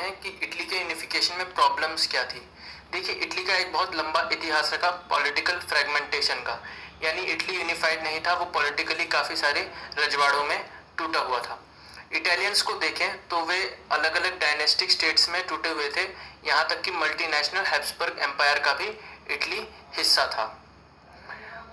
हैं कि इटली के यूनिफिकेशन में प्रॉब्लम्स क्या थी। देखिए, इटली का एक बहुत लंबा इतिहास रखा पॉलिटिकल फ्रेगमेंटेशन का, यानी इटली यूनिफाइड नहीं था, वो पॉलिटिकली काफ़ी सारे रजवाड़ों में टूटा हुआ था। इटालियंस को देखें तो वे अलग अलग डायनेस्टिक स्टेट्स में टूटे हुए थे, यहाँ तक कि मल्टीनेशनल हैब्सबर्ग एम्पायर का भी इटली हिस्सा था।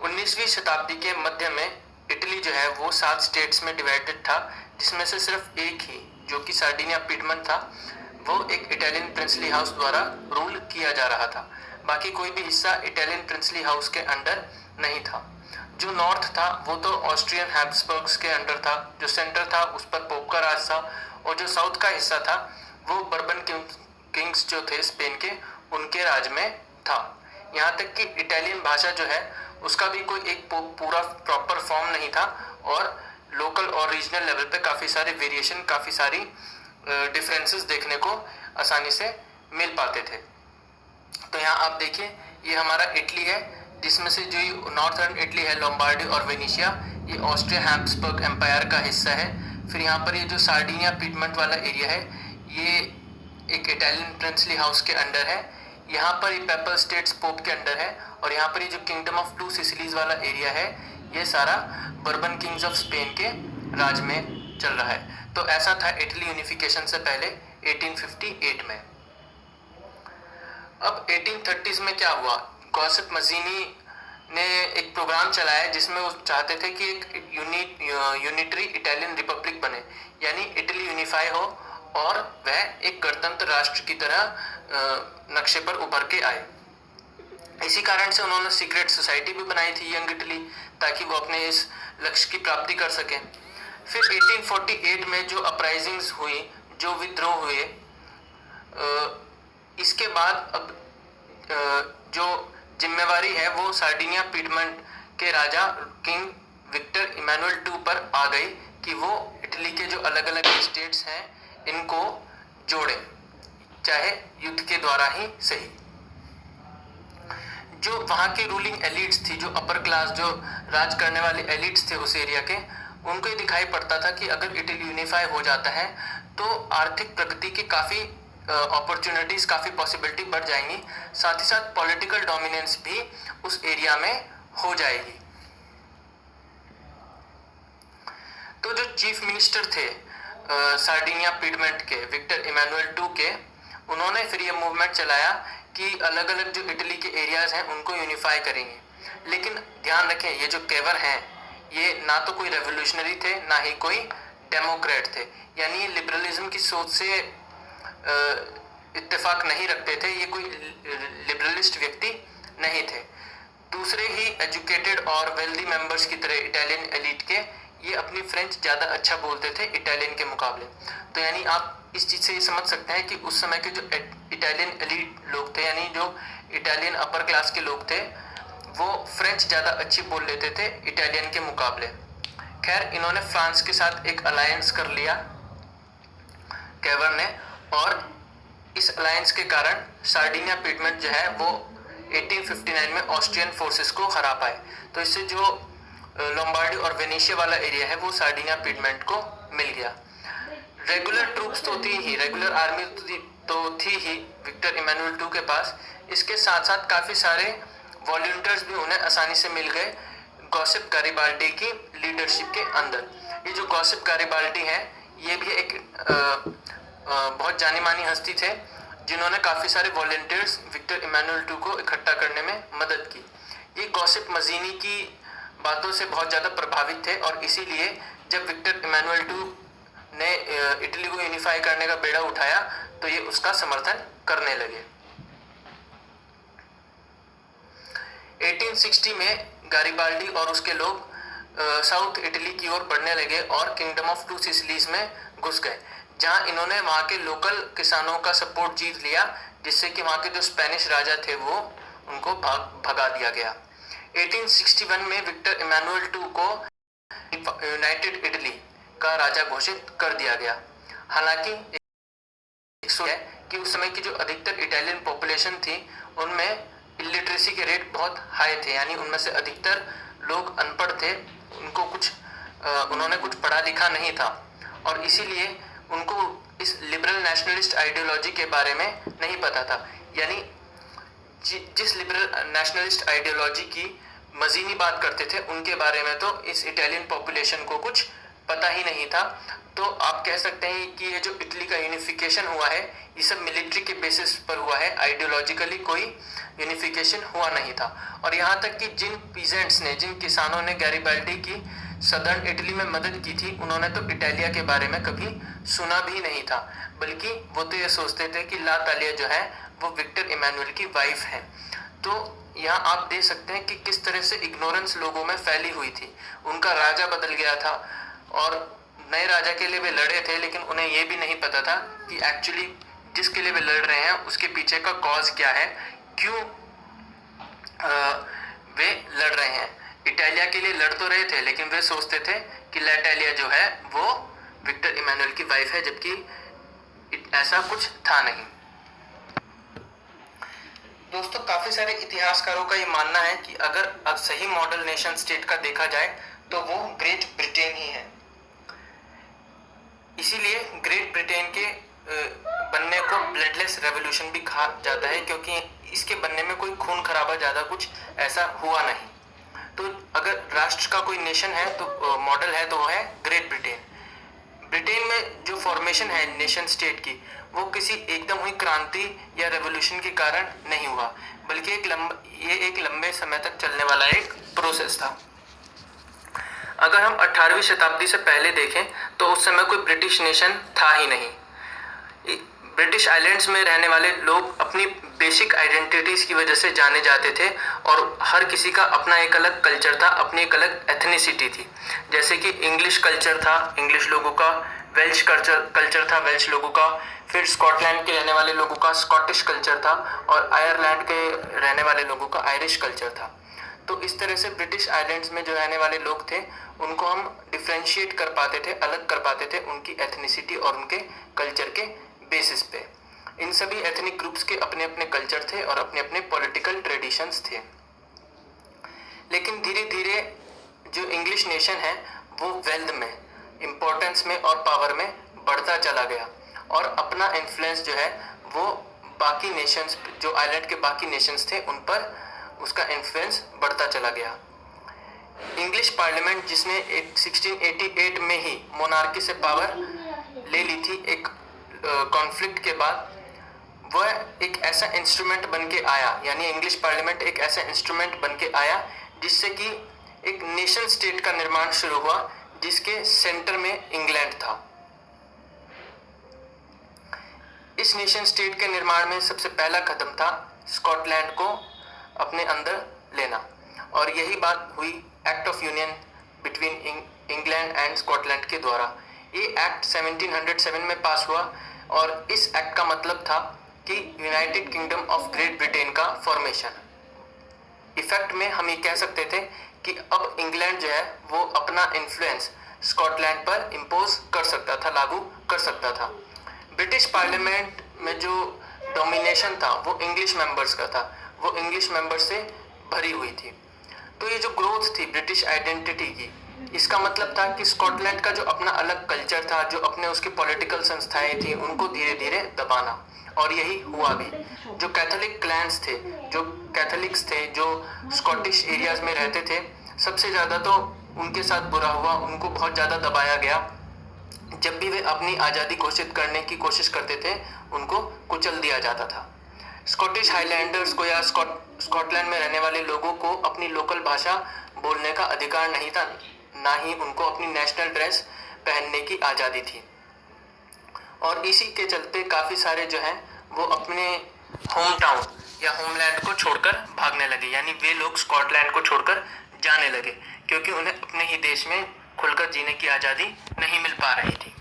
19वीं शताब्दी के मध्य में इटली जो है वो 7 स्टेट्स में डिवाइडेड था, जिसमें से सिर्फ एक ही, जो कि सार्डिनिया पिडमन था, वो एक इटालियन प्रिंसली हाउस द्वारा रूल किया जा रहा था। बाकी कोई भी हिस्सा इटालियन प्रिंसली हाउस के अंडर नहीं था। जो नॉर्थ था वो तो ऑस्ट्रियन हैब्सबर्ग्स के अंडर था, जो सेंटर था उस पर पोप का राज था, और जो साउथ का हिस्सा था वो बर्बन किंग्स जो थे स्पेन के, उनके राज में था। यहाँ तक कि इटालियन भाषा जो है उसका भी कोई एक पूरा प्रॉपर फॉर्म नहीं था, और लोकल और रीजनल लेवल पे काफ़ी सारे वेरिएशन, काफ़ी सारी डिफरेंसेस देखने को आसानी से मिल पाते थे। तो यहाँ आप देखिए, ये हमारा इटली है, जिसमें से जो नॉर्थर्न इटली है, लोम्बार्डी और वेनिशिया, ये ऑस्ट्रिया हैब्सबर्ग एम्पायर का हिस्सा है। फिर यहाँ पर ये जो सार्डिनिया पिडमंट वाला एरिया है, ये एक इटालियन प्रिंसली हाउस के अंडर है। यहाँ पर ये पेपल स्टेट्स पोप के अंडर है, और यहाँ पर ये जो किंगडम ऑफ टू सिसिलीज वाला एरिया है, ये सारा बर्बन किंग्स ऑफ स्पेन के राज में चल रहा है। तो ऐसा था इटली यूनिफिकेशन से पहले 1858 में। अब 1830s में क्या हुआ, गॉसिप मजीनी ने एक प्रोग्राम चलाया जिसमें वो चाहते थे कि एक यूनिटरी इटालियन रिपब्लिक बने, यानी इटली यूनिफाई हो और वह एक गणतंत्र राष्ट्र की तरह नक्शे पर उभर के आए। इसी कारण से उन्होंने सीक्रेट सोसाइटी भी बनाई थी, यंग इटली, ताकि वो अपने इस लक्ष्य की प्राप्ति कर सकें। फिर 1848 में जो अपराइजिंग्स हुई, जो विद्रोह हुए, इसके बाद अब जो जिम्मेवारी है वो सार्डिनिया पिडमंट के राजा किंग विक्टर इमैनुअल II पर आ गई कि वो इटली के जो अलग अलग स्टेट्स हैं इनको जोड़े, चाहे युद्ध के द्वारा ही सही। जो वहाँ की रूलिंग एलिट्स थी, जो अपर क्लास, जो राज करने वाले एलिट्स थे उस एरिया के, उनको ये दिखाई पड़ता था कि अगर इटली यूनिफाई हो जाता है तो आर्थिक प्रगति की काफ़ी अपॉर्चुनिटीज, काफ़ी पॉसिबिलिटी बढ़ जाएंगी, साथ ही साथ पॉलिटिकल डोमिनेंस भी उस एरिया में हो जाएगी। तो जो चीफ मिनिस्टर थे सार्डिनिया पिडमंट के, विक्टर इमैनुअल II के, उन्होंने फिर ये मूवमेंट चलाया कि अलग अलग जो इटली के एरियाज हैं उनको यूनिफाई करेंगे। लेकिन ध्यान रखें, ये जो केवर हैं ये ना तो कोई रेवोल्यूशनरी थे, ना ही कोई डेमोक्रेट थे, यानी ये लिबरलिज्म की सोच से इत्तेफाक नहीं रखते थे, ये कोई लिबरलिस्ट व्यक्ति नहीं थे। दूसरे ही एजुकेटेड और वेल्दी मेंबर्स की तरह इटालियन एलिट के, ये अपनी फ्रेंच ज़्यादा अच्छा बोलते थे इटालियन के मुकाबले। तो यानी आप इस चीज़ से ये समझ सकते हैं कि उस समय के जो इटालियन एलिट लोग थे, यानी जो इटालियन अपर क्लास के लोग थे, वो फ्रेंच ज़्यादा अच्छी बोल लेते थे इटालियन के मुकाबले। खैर, इन्होंने फ्रांस के साथ एक अलायंस कर लिया केवर ने, और इस अलायंस के कारण सार्डिनिया पिडमंट जो है वो 1859 में ऑस्ट्रियन फोर्सेस को हरा पाए। तो इससे जो लोम्बार्डी और वेनिशिया वाला एरिया है वो सार्डिनिया पिडमंट को मिल गया। रेगुलर ट्रूप्स तो थी ही, रेगुलर आर्मी तो थी ही विक्टर इमैनुअल II के पास। इसके साथ साथ काफ़ी सारे वॉलंटियर्स भी उन्हें आसानी से मिल गए गॉसिप गारिबाल्डी की लीडरशिप के अंदर। ये जो गॉसिप गारिबाल्डी है, ये भी एक बहुत जानी मानी हस्ती थे, जिन्होंने काफ़ी सारे वॉलंटियर्स विक्टर इमैनुअल II को इकट्ठा करने में मदद की। ये गॉसिप मजीनी की बातों से बहुत ज़्यादा प्रभावित थे, और इसीलिए जब विक्टर इमैनुअल II ने इटली को यूनिफाई करने का बेड़ा उठाया तो ये उसका समर्थन करने लगे। 1860 में गारिबाल्डी और उसके लोग साउथ इटली की ओर बढ़ने लगे और किंगडम ऑफ टू सिसिलीज में घुस गए, जहां इन्होंने वहां के लोकल किसानों का सपोर्ट जीत लिया, जिससे कि वहां के जो स्पेनिश राजा थे वो उनको भगा दिया गया। 1861 में विक्टर इमैनुअल II को यूनाइटेड इटली का राजा घोषित कर दिया गया। हालांकि है कि उस समय की जो अधिकतर इटालियन पॉपुलेशन थी उनमें इलिटरेसी के रेट बहुत हाई थे, यानी उनमें से अधिकतर लोग अनपढ़ थे, उन्होंने कुछ पढ़ा लिखा नहीं था, और इसीलिए उनको इस लिबरल नेशनलिस्ट आइडियोलॉजी के बारे में नहीं पता था। यानी जिस लिबरल नेशनलिस्ट आइडियोलॉजी की मजीनी बात करते थे उनके बारे में तो इस इटालियन पॉपुलेशन को कुछ पता ही नहीं था। तो आप कह सकते हैं कि ये जो इटली का यूनिफिकेशन हुआ है ये सब मिलिट्री के बेसिस पर हुआ है, आइडियोलॉजिकली कोई यूनिफिकेशन हुआ नहीं था। और यहाँ तक कि जिन पीजेंट्स ने, जिन किसानों ने गैरिबाल्डी की सदर्न इटली में मदद की थी, उन्होंने तो इटालिया के बारे में कभी सुना भी नहीं था, बल्कि वो तो ये सोचते थे कि ला तालिया जो है वो विक्टर इमैनुअल की वाइफ है। तो यहाँ आप देख सकते हैं कि किस तरह से इग्नोरेंस लोगों में फैली हुई थी। उनका राजा बदल गया था और नए राजा के लिए वे लड़े थे, लेकिन उन्हें ये भी नहीं पता था कि एक्चुअली जिसके लिए वे लड़ रहे हैं उसके पीछे का कॉज क्या है, क्यों वे लड़ रहे हैं। इटालिया के लिए लड़ तो रहे थे, लेकिन वे सोचते थे कि ला इटालिया जो है वो विक्टर इमैनुअल की वाइफ है, जबकि ऐसा कुछ था नहीं। दोस्तों, काफी सारे इतिहासकारों का ये मानना है कि अगर सही मॉडल नेशन स्टेट का देखा जाए तो वो ग्रेट ब्रिटेन ही है। इसीलिए ग्रेट ब्रिटेन के बनने को ब्लडलेस रेवोल्यूशन भी कहा जाता है, क्योंकि इसके बनने में कोई खून खराबा ज़्यादा कुछ ऐसा हुआ नहीं। तो अगर राष्ट्र का कोई नेशन है तो मॉडल है तो वो है ग्रेट ब्रिटेन। ब्रिटेन में जो फॉर्मेशन है नेशन स्टेट की, वो किसी एकदम हुई क्रांति या रेवोल्यूशन के कारण नहीं हुआ, बल्कि ये एक लंबे समय तक चलने वाला एक प्रोसेस था। अगर हम 18वीं शताब्दी से पहले देखें तो उस समय कोई ब्रिटिश नेशन था ही नहीं। ब्रिटिश आइलैंड्स में रहने वाले लोग अपनी बेसिक आइडेंटिटीज की वजह से जाने जाते थे और हर किसी का अपना एक अलग कल्चर था, अपनी एक अलग एथनिसिटी थी। जैसे कि इंग्लिश कल्चर था इंग्लिश लोगों का, वेल्श कल्चर था वेल्श लोगों का, फिर स्कॉटलैंड के रहने वाले लोगों का स्कॉटिश कल्चर था और आयरलैंड के रहने वाले लोगों का आयरिश कल्चर था। तो इस तरह से ब्रिटिश आइलैंड्स में जो रहने वाले लोग थे उनको हम डिफ्रेंशिएट कर पाते थे, अलग कर पाते थे उनकी एथनिसिटी और उनके कल्चर के बेसिस पे। इन सभी एथनिक ग्रुप्स के अपने अपने कल्चर थे और अपने अपने पॉलिटिकल ट्रेडिशंस थे। लेकिन धीरे धीरे जो इंग्लिश नेशन है वो वेल्थ में, इम्पोर्टेंस में और पावर में बढ़ता चला गया और अपना इन्फ्लुएंस जो है वो बाकी नेशंस, जो आइलैंड के बाकी नेशंस थे उन पर उसका इन्फ्लुएंस बढ़ता चला गया। इंग्लिश पार्लियामेंट जिसने 1688 में ही मोनार्की से पावर ले ली थी एक कॉन्फ्लिक्ट के बाद, वह एक ऐसा इंस्ट्रूमेंट बन के आया, यानी इंग्लिश पार्लियामेंट एक ऐसा इंस्ट्रूमेंट बन के आया जिससे कि एक नेशन स्टेट का निर्माण शुरू हुआ जिसके सेंटर में इंग्लैंड था। इस नेशन स्टेट के निर्माण में सबसे पहला कदम था स्कॉटलैंड को अपने अंदर लेना, और यही बात हुई act of union between England and Scotland के द्वारा। ये एक्ट 1707 में पास हुआ और इस एक्ट का मतलब था कि United kingdom of great Britain का फॉर्मेशन। इफेक्ट में हम ये कह सकते थे कि अब इंग्लैंड जो है वो अपना इन्फ्लुएंस स्कॉटलैंड पर इम्पोज कर सकता था, लागू कर सकता था। ब्रिटिश पार्लियामेंट में जो डोमिनेशन था वो इंग्लिश मेंबर्स का था, वो इंग्लिश मेंबर्स से भरी हुई थी। तो ये जो ग्रोथ थी ब्रिटिश आइडेंटिटी की, इसका मतलब था कि स्कॉटलैंड का जो अपना अलग कल्चर था, जो अपने उसकी पॉलिटिकल संस्थाएं थी, उनको धीरे धीरे दबाना, और यही हुआ भी। जो कैथोलिक क्लैंस थे, जो कैथोलिक्स थे, जो स्कॉटिश एरियाज में रहते थे, सबसे ज़्यादा तो उनके साथ बुरा हुआ, उनको बहुत ज़्यादा दबाया गया। जब भी वे अपनी आज़ादी घोषित करने की कोशिश करते थे उनको कुचल दिया जाता था। स्कॉटिश हाईलैंडर्स को या स्कॉटलैंड में रहने वाले लोगों को अपनी लोकल भाषा बोलने का अधिकार नहीं था, ना ही उनको अपनी नेशनल ड्रेस पहनने की आज़ादी थी। और इसी के चलते काफ़ी सारे जो हैं वो अपने होम टाउन या होमलैंड को छोड़कर भागने लगे, यानी वे लोग स्कॉटलैंड को छोड़कर जाने लगे क्योंकि उन्हें अपने ही देश में खुलकर जीने की आज़ादी नहीं मिल पा रही थी।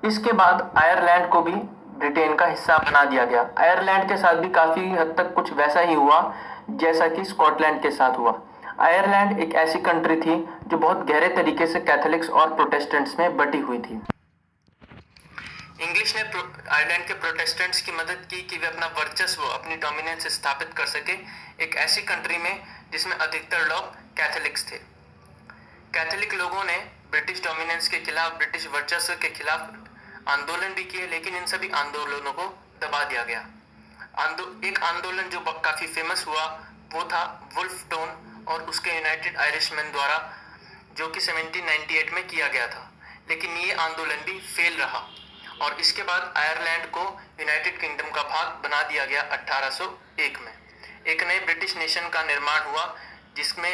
इसके बाद आयरलैंड को भी ब्रिटेन का हिस्सा बना दिया गया। आयरलैंड के साथ भी काफ़ी हद तक कुछ वैसा ही हुआ जैसा कि स्कॉटलैंड के साथ हुआ। आयरलैंड एक ऐसी कंट्री थी जो बहुत गहरे तरीके से कैथोलिक्स और प्रोटेस्टेंट्स में बटी हुई थी। इंग्लिश ने आयरलैंड के प्रोटेस्टेंट्स की मदद की कि वे अपना वर्चस्व, अपनी डोमिनेंस स्थापित कर सके एक ऐसी कंट्री में जिसमें अधिकतर लोग कैथोलिक्स थे। कैथोलिक लोगों ने ब्रिटिश डोमिनेंस के खिलाफ, ब्रिटिश वर्चस्व के खिलाफ आंदोलन भी किए, लेकिन इन सभी आंदोलनों को दबा दिया गया। एक आंदोलन जो काफी फेमस हुआ वो था वुल्फ टोन और उसके यूनाइटेड आयरिशमैन द्वारा, जो कि 1798 में किया गया था, लेकिन ये आंदोलन भी फेल रहा और इसके बाद आयरलैंड को यूनाइटेड किंगडम का भाग बना दिया गया 1801 में। एक नए ब्रिटिश नेशन का निर्माण हुआ जिसमें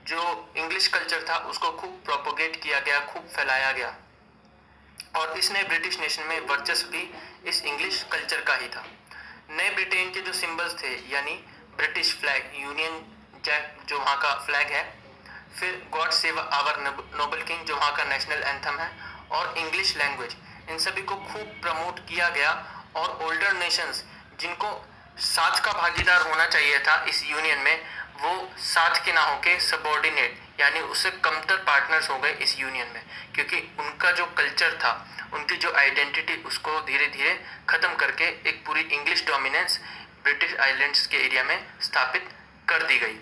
जो इंग्लिश कल्चर था उसको खूब प्रोपोगेट किया गया, खूब फैलाया गया और इस नए ब्रिटिश नेशन में वर्चस्व भी इस इंग्लिश कल्चर का ही था। नए ब्रिटेन के जो सिंबल्स थे, यानी ब्रिटिश फ्लैग, यूनियन जैक जो वहाँ का फ्लैग है, फिर God save our noble king जो वहाँ का नेशनल एंथम है, और इंग्लिश लैंग्वेज, इन सभी को खूब प्रमोट किया गया और ओल्डर नेशंस जिनको साथ का भागीदार होना चाहिए था इस यूनियन में, वो साथ के ना होके सबऑर्डिनेट यानी उससे कमतर पार्टनर्स हो गए इस यूनियन में, क्योंकि उनका जो कल्चर था, उनकी जो आइडेंटिटी, उसको धीरे धीरे ख़त्म करके एक पूरी इंग्लिश डोमिनेंस ब्रिटिश आइलैंड्स के एरिया में स्थापित कर दी गई।